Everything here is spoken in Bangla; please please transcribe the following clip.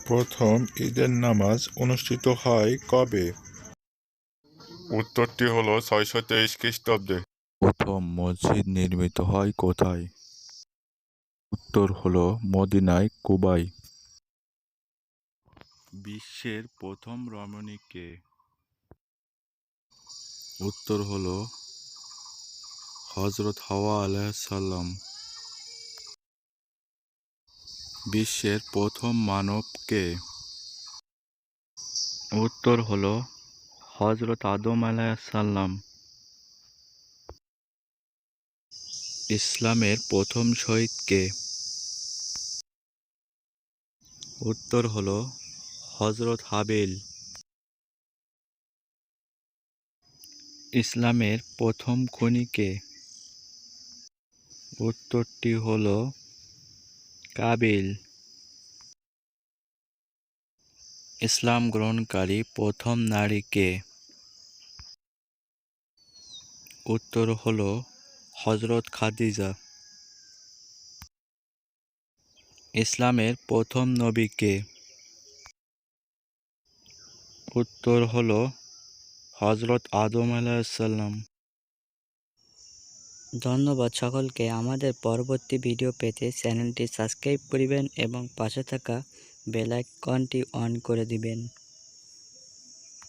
প্রথম ঈদের নামাজ অনুষ্ঠিত হয় কবে? উত্তরটি হলো 623 খ্রিস্টাব্দে। প্রথম মসজিদ নির্মিত হয় কোথায়? উত্তর হলো মদিনায় কুবায়। বিশ্বের প্রথম রমণী কে? উত্তর হলো হযরত হাওয়া আলাইহিসসালাম। বিশ্বের প্রথম মানব কে? উত্তর হলো হযরত আদম আলাইহিসসালাম। ইসলামের প্রথম শহীদ কে? উত্তর হলো হযরত হাবিল। ইসলামের প্রথম খুনি কে? উত্তরটি হলো কাবিল। ইসলাম গ্রহণকারী প্রথম নারী কে? উত্তর হলো হযরত খাদিজা। ইসলামের প্রথম নবী কে? উত্তর হলো হযরত আদম আলাইহিসসালাম। ধন্যবাদ সকলকে। আমাদের পরবর্তী ভিডিও পেতে চ্যানেলটি সাবস্ক্রাইব করিবেন এবং পাশে থাকা বেল আইকনটি অন করে দিবেন।